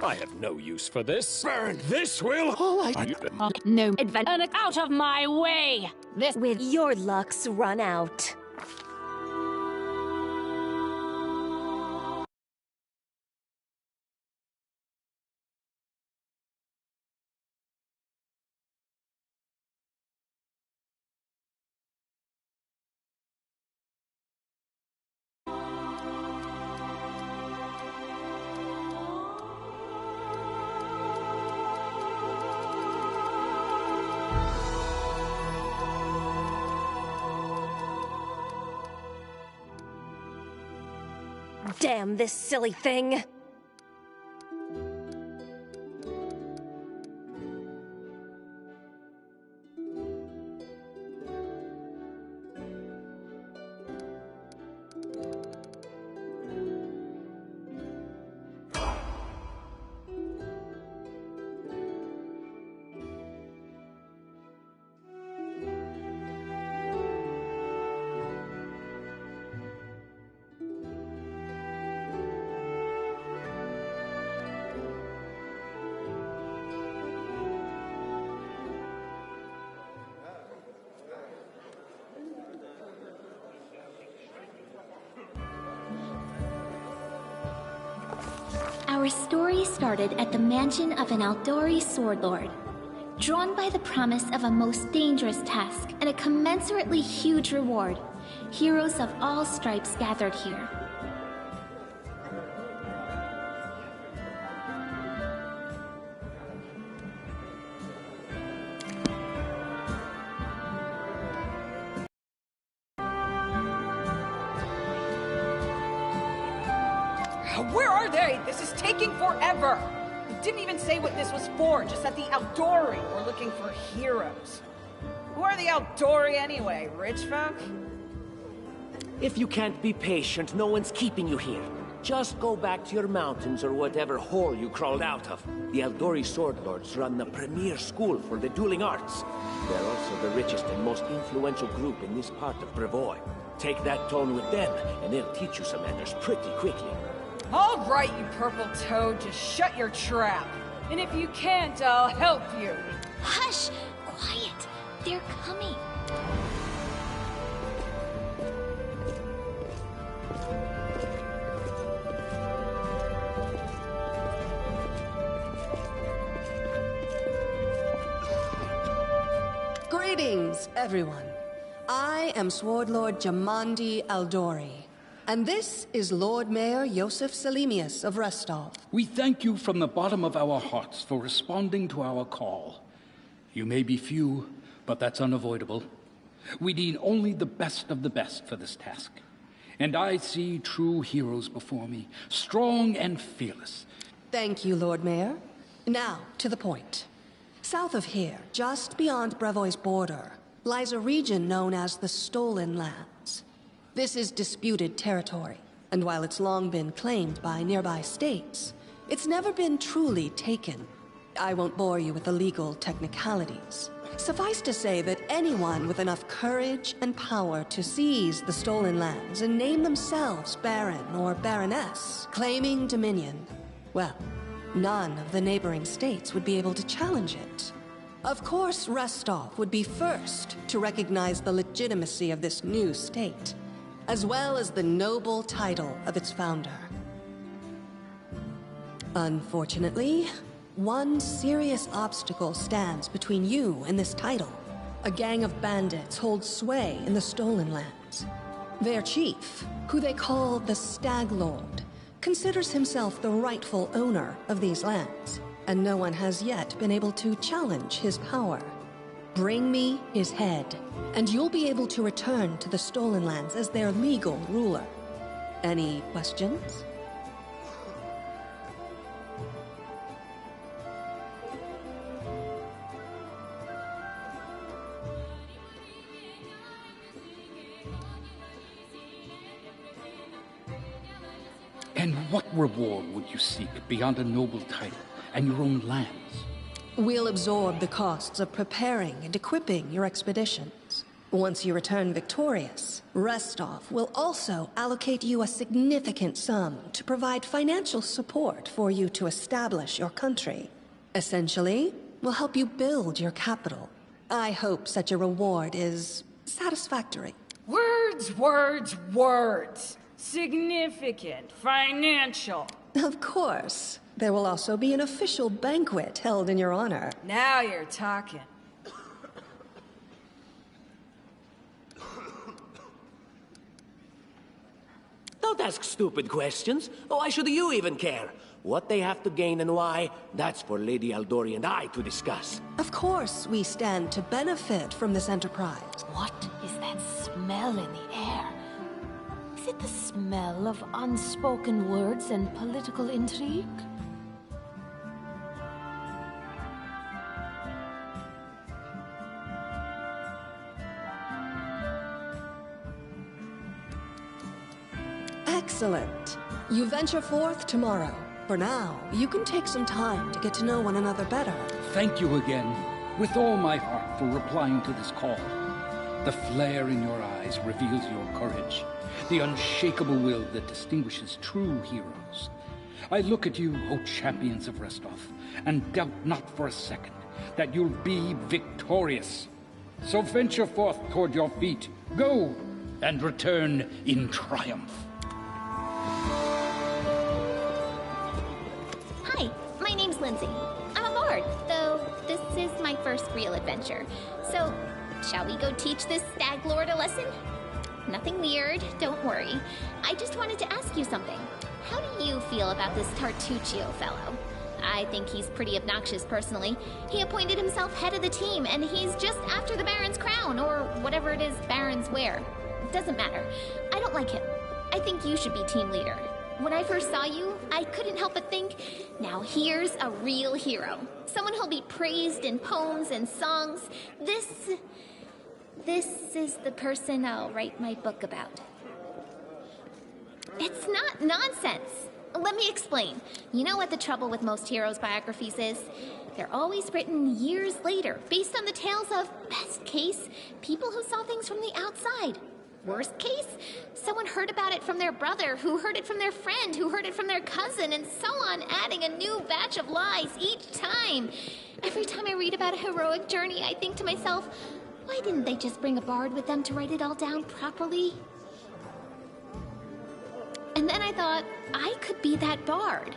I have no use for this. Baron, this will... No adventure out of my way! This With your luck's run out. Damn this silly thing! Our story started at the mansion of an Aldori sword lord. Drawn by the promise of a most dangerous task and a commensurately huge reward, heroes of all stripes gathered here. Where are they? This is taking forever! You didn't even say what this was for, just that the Aldori were looking for heroes. Who are the Aldori anyway? Rich folk? If you can't be patient, no one's keeping you here. Just go back to your mountains or whatever hole you crawled out of. The Aldori Sword Lords run the premier school for the dueling arts. They're also the richest and most influential group in this part of Brevoy. Take that tone with them, and they'll teach you some manners pretty quickly. All right, you purple toad, just shut your trap. And if you can't, I'll help you. Hush! Quiet! They're coming. Greetings, everyone. I am Sword Lord Jamandi Aldori. And this is Lord Mayor Yosef Selimius of Restov. We thank you from the bottom of our hearts for responding to our call. You may be few, but that's unavoidable. We need only the best of the best for this task. And I see true heroes before me, strong and fearless. Thank you, Lord Mayor. Now, to the point. South of here, just beyond Brevoy's border, lies a region known as the Stolen Lands. This is disputed territory, and while it's long been claimed by nearby states, it's never been truly taken. I won't bore you with the legal technicalities. Suffice to say that anyone with enough courage and power to seize the Stolen Lands and name themselves Baron or Baroness, claiming dominion, well, none of the neighboring states would be able to challenge it. Of course, Restov would be first to recognize the legitimacy of this new state, as well as the noble title of its founder. Unfortunately, one serious obstacle stands between you and this title. A gang of bandits holds sway in the Stolen Lands. Their chief, who they call the Stag Lord, considers himself the rightful owner of these lands, and no one has yet been able to challenge his power. Bring me his head, and you'll be able to return to the Stolen Lands as their legal ruler. Any questions? And what reward would you seek beyond a noble title and your own lands? We'll absorb the costs of preparing and equipping your expeditions. Once you return victorious, Restov will also allocate you a significant sum to provide financial support for you to establish your country. Essentially, will help you build your capital. I hope such a reward is satisfactory. Words, words, words. Significant, financial. Of course. There will also be an official banquet held in your honor. Now you're talking. Don't ask stupid questions. Why should you even care? What they have to gain and why, that's for Lady Aldori and I to discuss. Of course, we stand to benefit from this enterprise. What is that smell in the air? Is it the smell of unspoken words and political intrigue? Excellent. You venture forth tomorrow. For now, you can take some time to get to know one another better. Thank you again, with all my heart, for replying to this call. The flare in your eyes reveals your courage, the unshakable will that distinguishes true heroes. I look at you, O champions of Restov, and doubt not for a second that you'll be victorious. So venture forth toward your feet. Go, and return in triumph. Hi, my name's Lindsay. I'm a bard, though this is my first real adventure. So, shall we go teach this stag lord a lesson? Nothing weird, don't worry. I just wanted to ask you something. How do you feel about this Tartuccio fellow? I think he's pretty obnoxious personally. He appointed himself head of the team, and he's just after the Baron's crown, or whatever it is barons wear. Doesn't matter. I don't like him. I think you should be team leader. When I first saw you, I couldn't help but think, now here's a real hero. Someone who'll be praised in poems and songs. This is the person I'll write my book about. It's not nonsense. Let me explain. You know what the trouble with most heroes' biographies is? They're always written years later, based on the tales of, best case, people who saw things from the outside. Worst case, someone heard about it from their brother, who heard it from their friend, who heard it from their cousin, and so on, adding a new batch of lies each time. Every time I read about a heroic journey, I think to myself, why didn't they just bring a bard with them to write it all down properly? And then I thought, I could be that bard.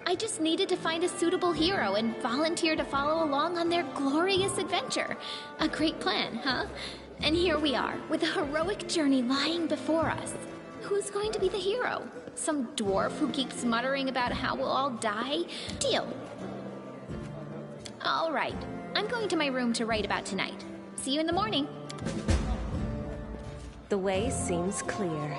I just needed to find a suitable hero and volunteer to follow along on their glorious adventure. A great plan, huh? And here we are, with a heroic journey lying before us. Who's going to be the hero? Some dwarf who keeps muttering about how we'll all die? Deal. All right, I'm going to my room to write about tonight. See you in the morning. The way seems clear.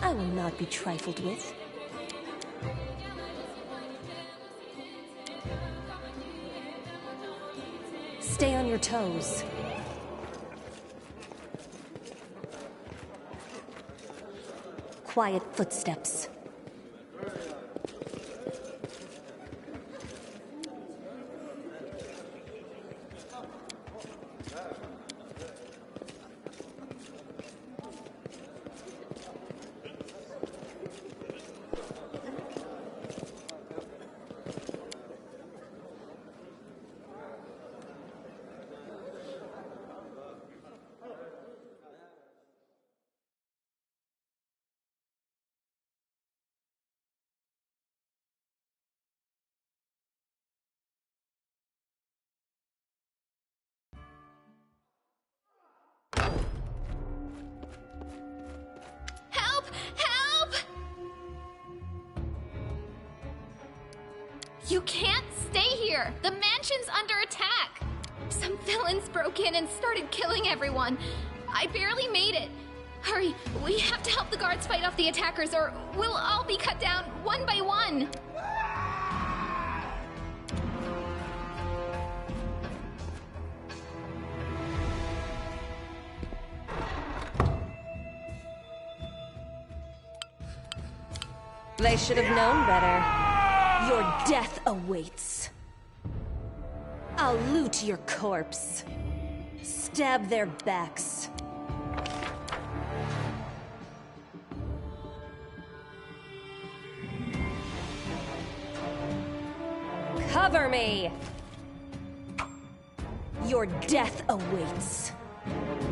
I will not be trifled with. Stay on your toes. Quiet footsteps. You can't stay here! The mansion's under attack! Some villains broke in and started killing everyone. I barely made it. Hurry, we have to help the guards fight off the attackers or we'll all be cut down one by one. They should have known better. Your death awaits. I'll loot your corpse. Stab their backs. Cover me! Your death awaits.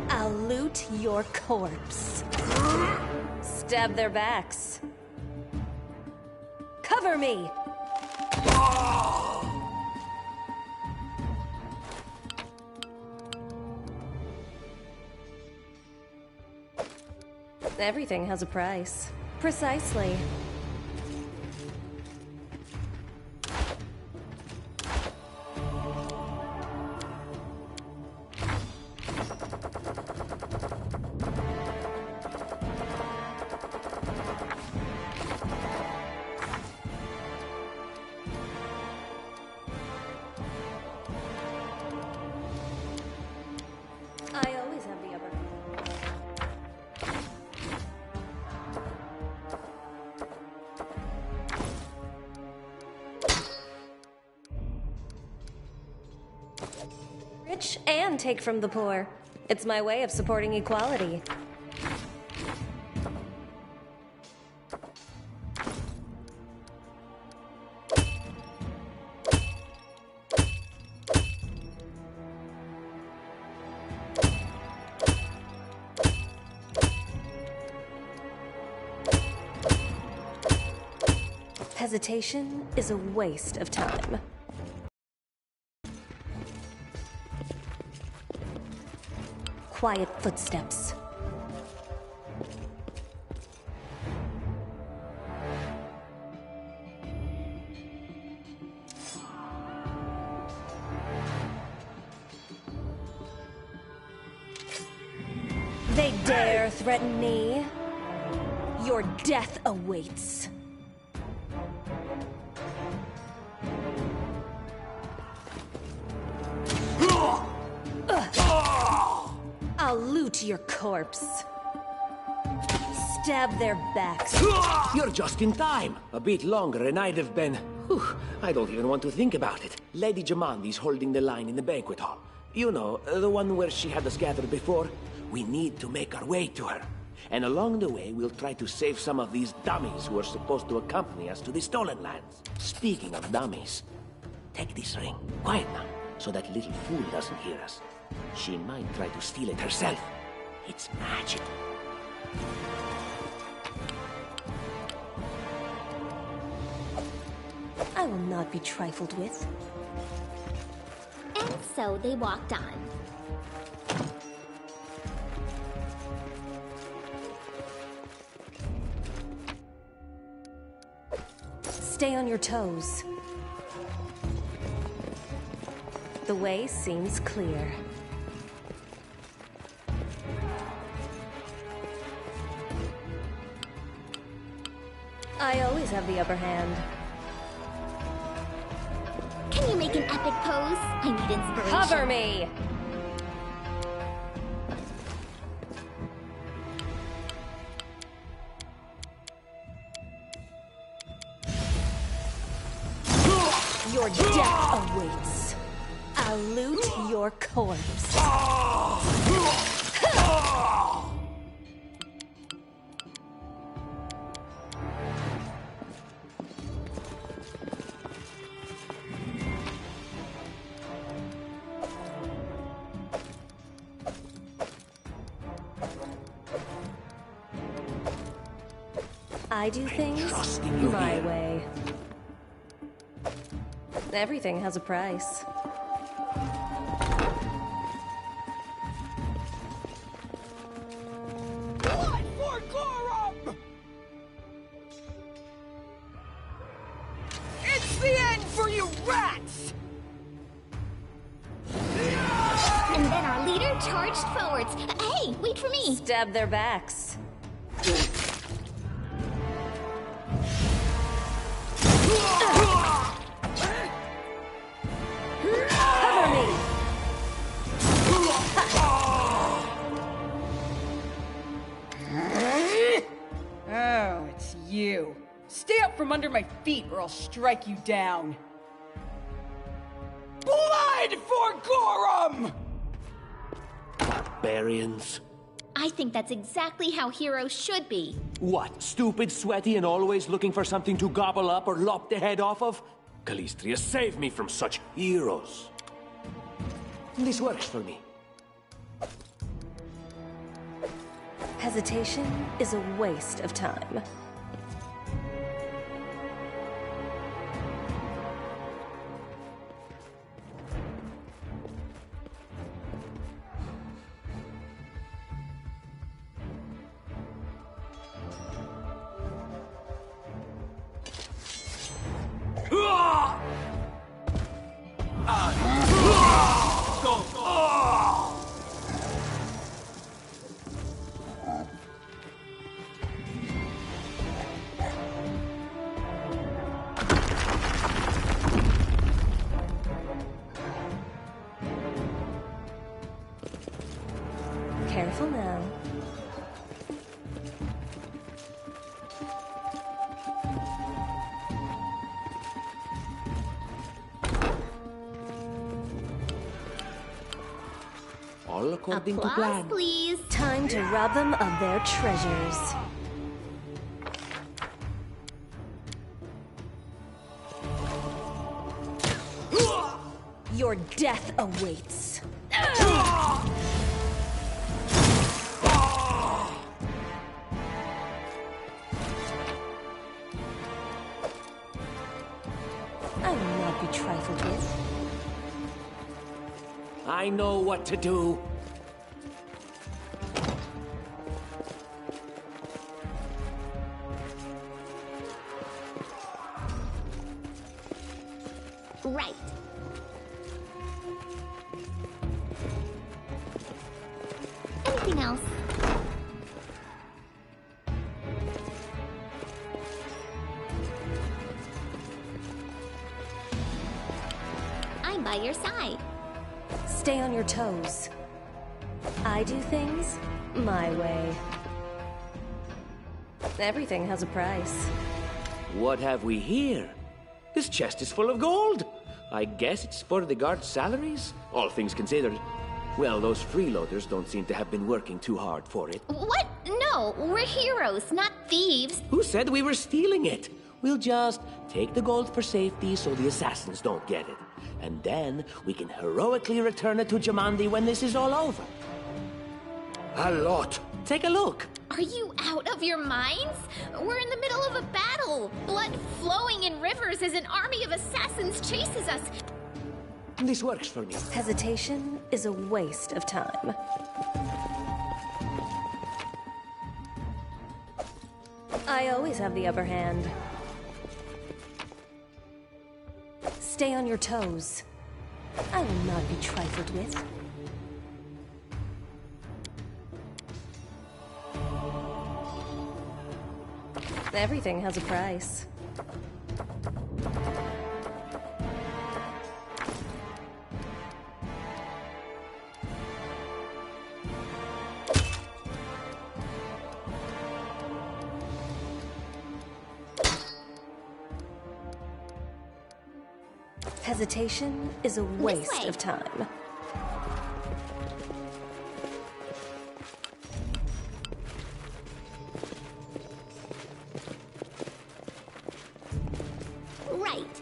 I'll loot your corpse. Stab their backs. Cover me! Everything has a price. Precisely. I always have the upper hand. Rich and take from the poor. It's my way of supporting equality. Hesitation is a waste of time. Quiet footsteps. They dare threaten me. Your death awaits. I'll loot your corpse. Stab their backs. You're just in time. A bit longer and I'd have been... Whew, I don't even want to think about it. Lady Jamandi's holding the line in the banquet hall. You know, the one where she had us gathered before. We need to make our way to her. And along the way, we'll try to save some of these dummies who are supposed to accompany us to the stolen lands. Speaking of dummies, take this ring. Quiet now, so that little fool doesn't hear us. She might try to steal it herself. It's magic. I will not be trifled with. And so they walked on. Stay on your toes. The way seems clear. I always have the upper hand. Can you make an epic pose? I need inspiration. Cover me! Your death awaits. I'll loot your corpse. I do things my way. Everything has a price. Blood for Gorum! It's the end for leader charged forwards. Hey, wait for me! Stab their backs. Cover me! Oh, it's you. Stay up from under my feet or I'll strike you down. Blood for Gorum! Barbarians. I think that's exactly how heroes should be. What, stupid, sweaty, and always looking for something to gobble up or lop the head off of? Calistria, save me from such heroes. This works for me. Hesitation is a waste of time. Careful now. All according to Applause, plan. please. Time to rob them of their treasures. Your death awaits. I will not be trifled with. I know what to do. Right. Anything else? I'm by your side. Stay on your toes. I do things my way. Everything has a price. What have we here? This chest is full of gold. I guess it's for the guards' salaries, all things considered. Well, those freeloaders don't seem to have been working too hard for it. What? No, we're heroes, not thieves. Who said we were stealing it? We'll just take the gold for safety so the assassins don't get it. And then we can heroically return it to Jamandi when this is all over. A lot. Take a look. Are you out of your minds? We're in the middle of a battle. Blood flowing in rivers as an army of assassins chases us. This works for me. Hesitation is a waste of time. I always have the upper hand. Stay on your toes. I will not be trifled with. Everything has a price. Hesitation is a waste of time. Right.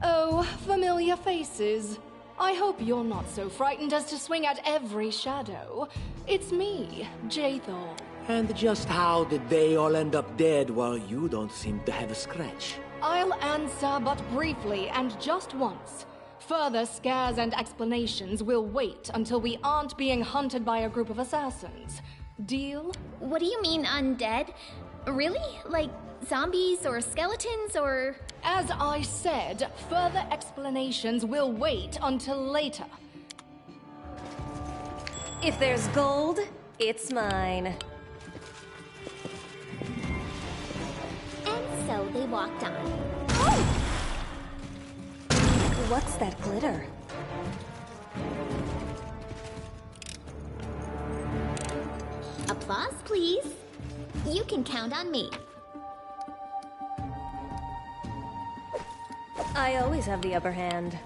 Oh, familiar faces. I hope you're not so frightened as to swing at every shadow. It's me, Jaethal. And just how did they all end up dead while you don't seem to have a scratch? I'll answer but briefly and just once. Further scares and explanations will wait until we aren't being hunted by a group of assassins. Deal? What do you mean undead? Really? Like zombies or skeletons or... As I said, further explanations will wait until later. If there's gold, it's mine. And so they walked on. What's that glitter? Applause, please. You can count on me. I always have the upper hand.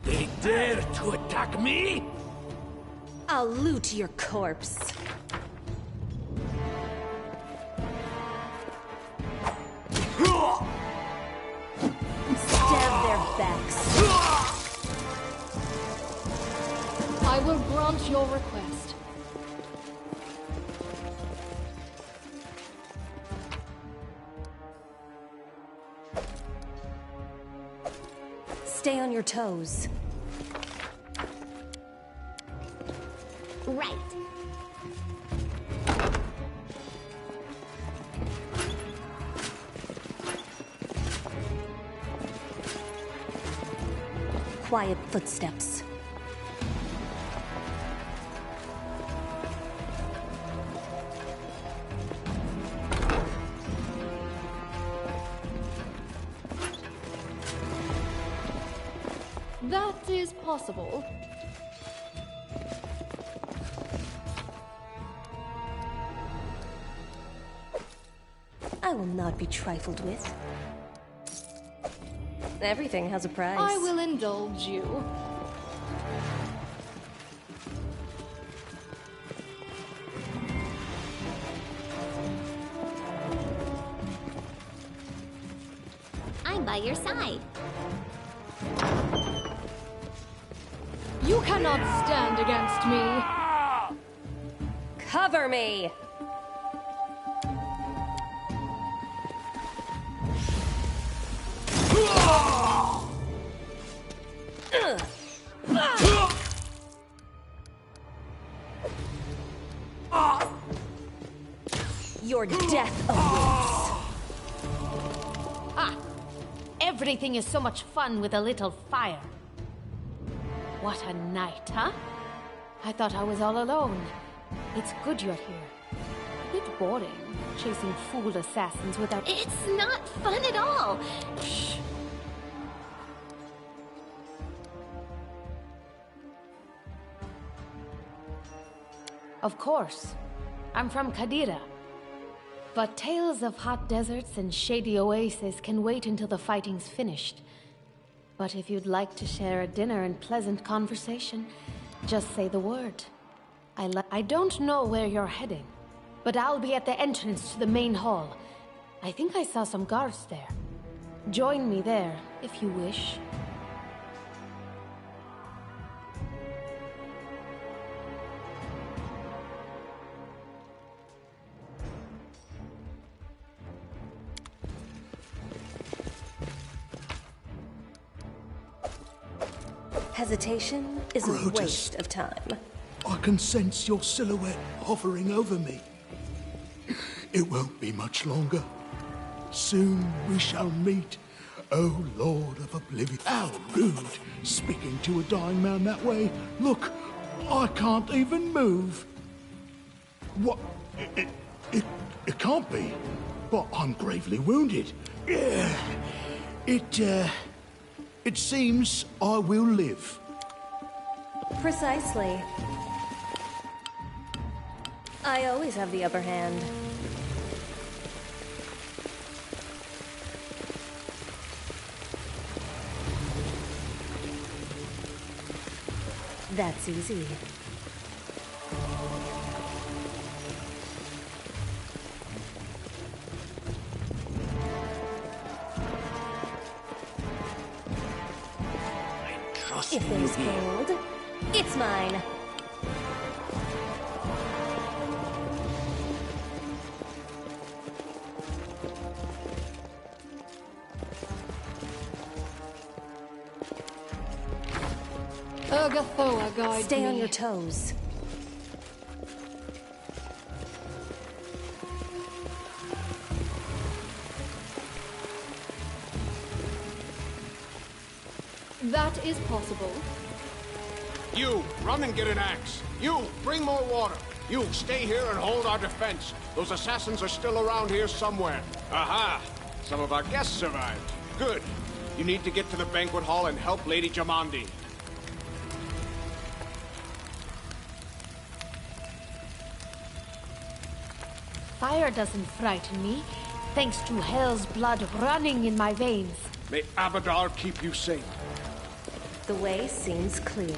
They dare to attack me? I'll loot your corpse. Stab their backs. I will grant your request. Stay on your toes. Right. Quiet footsteps. That is possible. I will not be trifled with. Everything has a price. I will indulge you. I'm by your side. You cannot stand against me. Cover me! Your death awaits. Ah! Everything is so much fun with a little fire. What a night, huh? I thought I was all alone. It's good you're here. A bit boring, chasing fooled assassins without... It's not fun at all. Shh. Of course. I'm from Kadira. But tales of hot deserts and shady oases can wait until the fighting's finished. But if you'd like to share a dinner and pleasant conversation, just say the word. I don't know where you're heading, but I'll be at the entrance to the main hall. I think I saw some guards there. Join me there, if you wish. Hesitation is a Brutus. waste of time. I can sense your silhouette hovering over me. It won't be much longer. Soon we shall meet. Oh, Lord of Oblivion. How rude, speaking to a dying man that way. Look, I can't even move. What? It can't be. But I'm gravely wounded. Yeah. It seems I will live. Precisely. I always have the upper hand. That's easy. If there's gold, it's mine. Urgathoa guide Stay me. on your toes. That is possible. You, run and get an axe. You, bring more water. You, stay here and hold our defense. Those assassins are still around here somewhere. Aha! Some of our guests survived. Good. You need to get to the banquet hall and help Lady Jamandi. Fire doesn't frighten me, thanks to hell's blood running in my veins. May Abadar keep you safe. The way seems clear.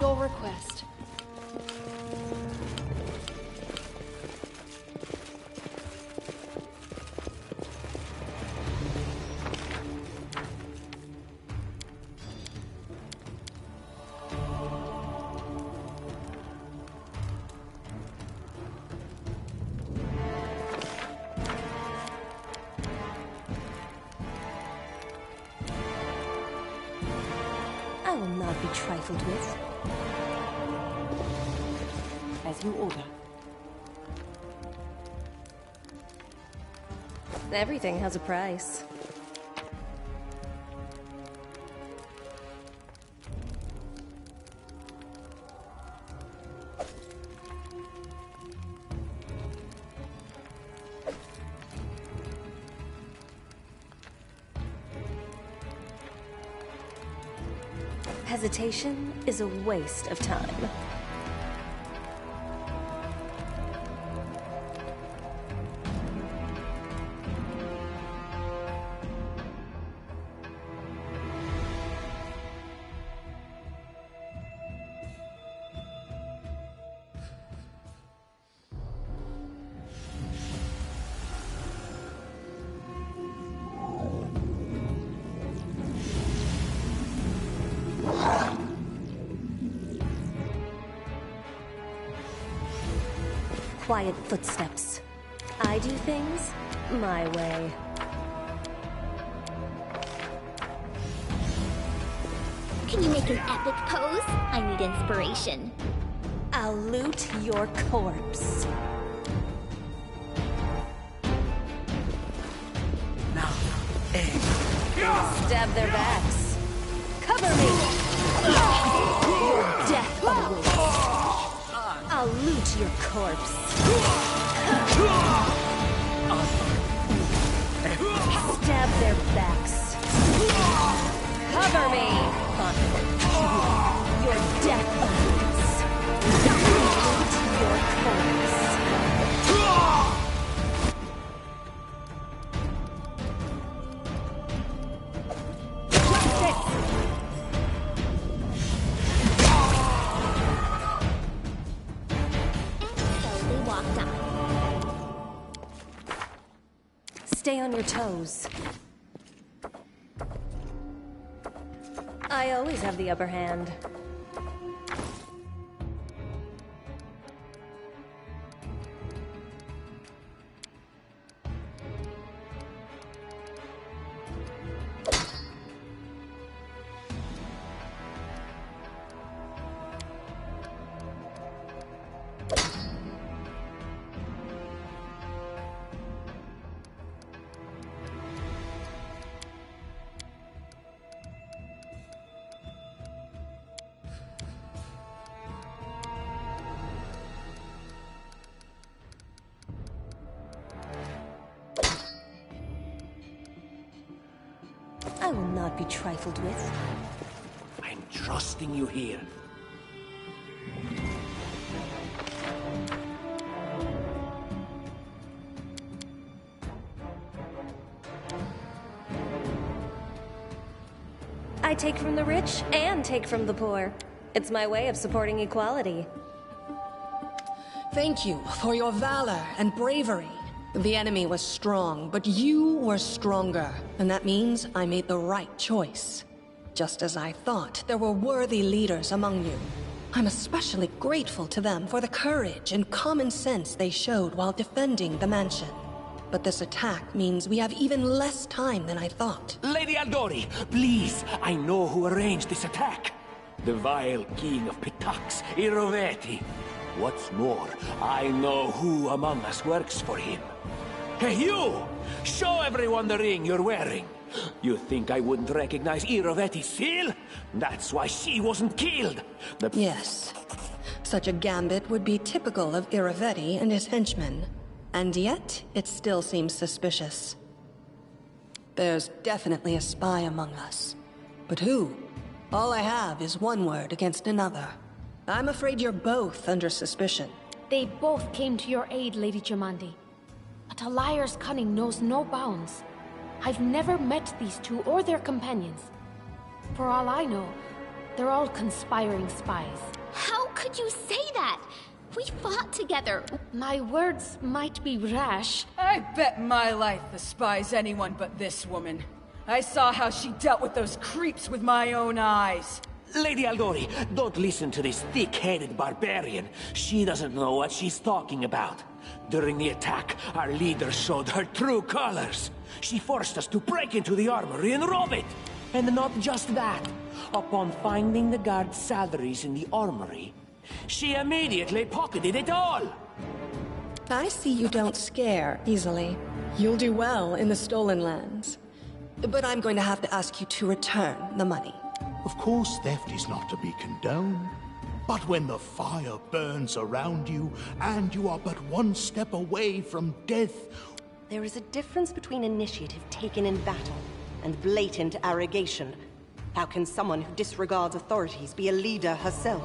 Your request. I will not be trifled with. As you order. Everything has a price. Hesitation is a waste of time. Quiet footsteps. I do things my way. Can you make an epic pose? I need inspiration. I'll loot your corpse. Stab their backs. Cover me! Your death awaits. I'll loot your corpse. Stab their backs. Cover me! Your death awaits. Loot your corpse. Stay on your toes. I always have the upper hand. I will not be trifled with. I'm trusting you here. I take from the rich and take from the poor. It's my way of supporting equality. Thank you for your valor and bravery. The enemy was strong, but you were stronger, and that means I made the right choice. Just as I thought, there were worthy leaders among you. I'm especially grateful to them for the courage and common sense they showed while defending the mansion. But this attack means we have even less time than I thought. Lady Aldori, please, I know who arranged this attack. The vile king of Pitax, Iroveti. What's more, I know who among us works for him. Hey, you! Show everyone the ring you're wearing. You think I wouldn't recognize Iroveti's seal? That's why she wasn't killed. Yes. Such a gambit would be typical of Iroveti and his henchmen. And yet, it still seems suspicious. There's definitely a spy among us. But who? All I have is one word against another. I'm afraid you're both under suspicion. They both came to your aid, Lady Jamandi. But a liar's cunning knows no bounds. I've never met these two or their companions. For all I know, they're all conspiring spies. How could you say that? We fought together. My words might be rash. I bet my life the spies anyone but this woman. I saw how she dealt with those creeps with my own eyes. Lady Aldori, don't listen to this thick-headed barbarian. She doesn't know what she's talking about. During the attack, our leader showed her true colors. She forced us to break into the armory and rob it. And not just that. Upon finding the guards' salaries in the armory, she immediately pocketed it all. I see you don't scare easily. You'll do well in the stolen lands. But I'm going to have to ask you to return the money. Of course, theft is not to be condoned. But when the fire burns around you, and you are but one step away from death... There is a difference between initiative taken in battle and blatant arrogation. How can someone who disregards authorities be a leader herself?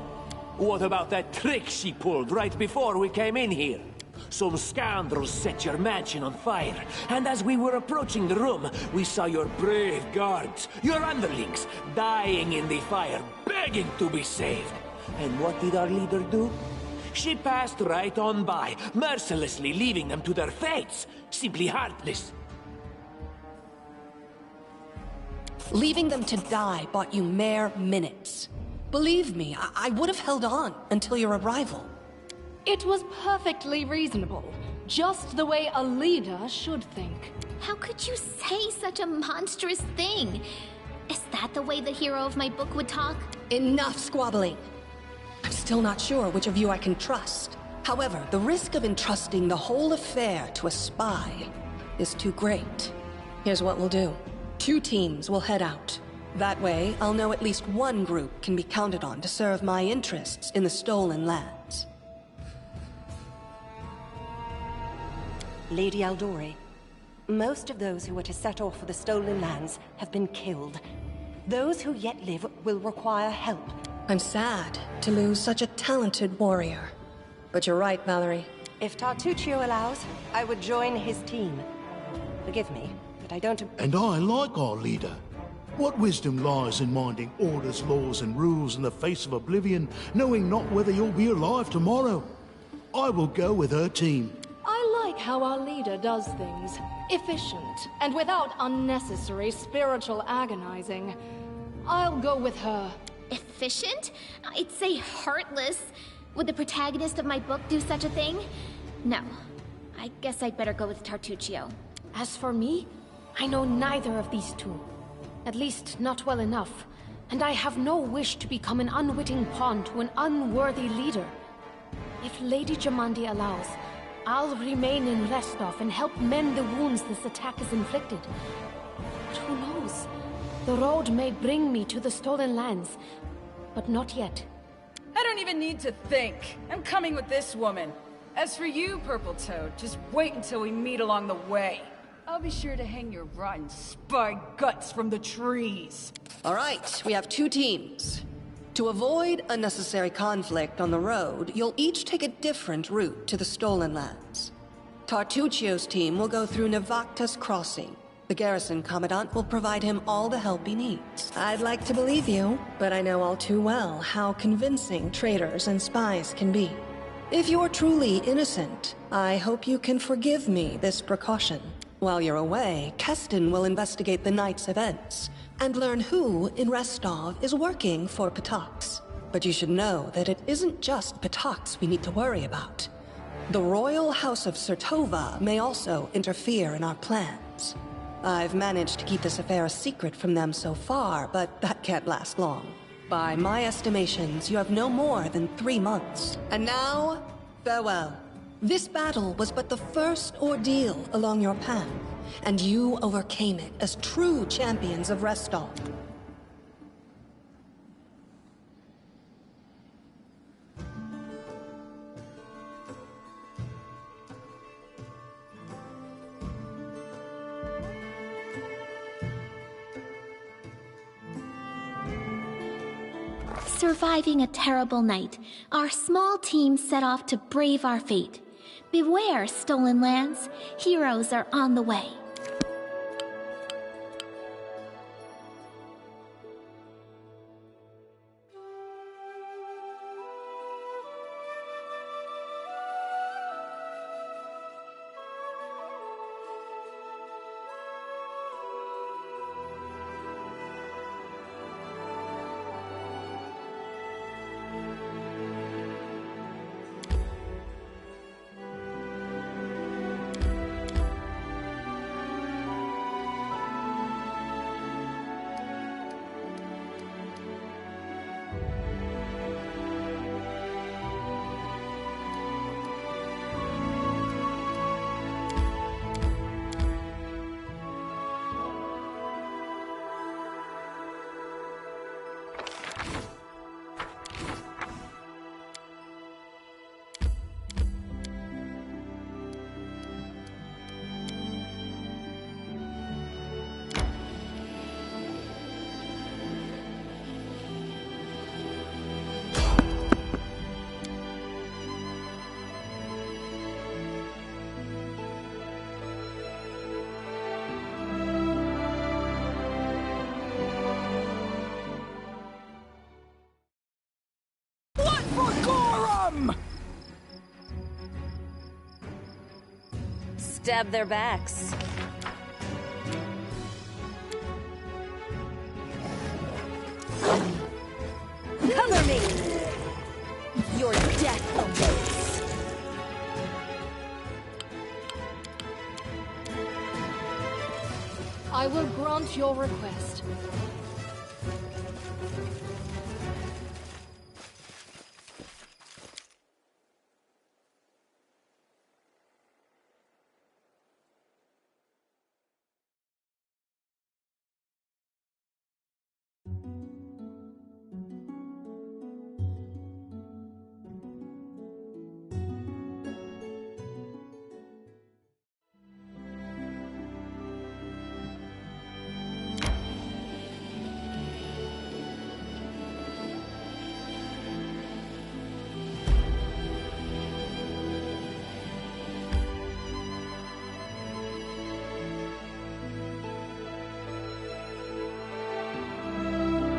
What about that trick she pulled right before we came in here? Some scoundrels set your mansion on fire, and as we were approaching the room, we saw your brave guards, your underlings, dying in the fire, begging to be saved. And what did our leader do? She passed right on by, mercilessly leaving them to their fates. Simply heartless. Leaving them to die bought you mere minutes. Believe me, I would have held on until your arrival. It was perfectly reasonable. Just the way a leader should think. How could you say such a monstrous thing? Is that the way the hero of my book would talk? Enough squabbling. I'm still not sure which of you I can trust. However, the risk of entrusting the whole affair to a spy is too great. Here's what we'll do. 2 teams will head out. That way, I'll know at least one group can be counted on to serve my interests in the Stolen Lands. Lady Aldori, most of those who were to set off for the Stolen Lands have been killed. Those who yet live will require help. I'm sad to lose such a talented warrior. But you're right, Valerie. If Tartuccio allows, I would join his team. Forgive me, but I don't... And I like our leader. What wisdom lies in minding orders, laws, and rules in the face of oblivion, knowing not whether you'll be alive tomorrow? I will go with her team. I like how our leader does things. Efficient, and without unnecessary spiritual agonizing. I'll go with her. Efficient? I'd say heartless. Would the protagonist of my book do such a thing? No. I guess I'd better go with Tartuccio. As for me, I know neither of these two. At least, not well enough. And I have no wish to become an unwitting pawn to an unworthy leader. If Lady Jamandi allows, I'll remain in Restov and help mend the wounds this attack has inflicted. But who knows? The road may bring me to the Stolen Lands, but not yet. I don't even need to think. I'm coming with this woman. As for you, Purple Toad, just wait until we meet along the way. I'll be sure to hang your rotten spy guts from the trees. All right, we have 2 teams. To avoid unnecessary conflict on the road, you'll each take a different route to the Stolen Lands. Tartuccio's team will go through Navacta's crossing. The garrison commandant will provide him all the help he needs. I'd like to believe you, but I know all too well how convincing traitors and spies can be. If you're truly innocent, I hope you can forgive me this precaution. While you're away, Keston will investigate the night's events and learn who in Restov is working for Patox. But you should know that it isn't just Patox we need to worry about. The Royal House of Sertova may also interfere in our plans. I've managed to keep this affair a secret from them so far, but that can't last long. By my estimations, you have no more than 3 months. And now, farewell. This battle was but the first ordeal along your path, and you overcame it as true champions of Restov. Surviving a terrible night, our small team set off to brave our fate. Beware, Stolen Lands. Heroes are on the way. Stab their backs. Cover me! Your death awaits. I will grant your request.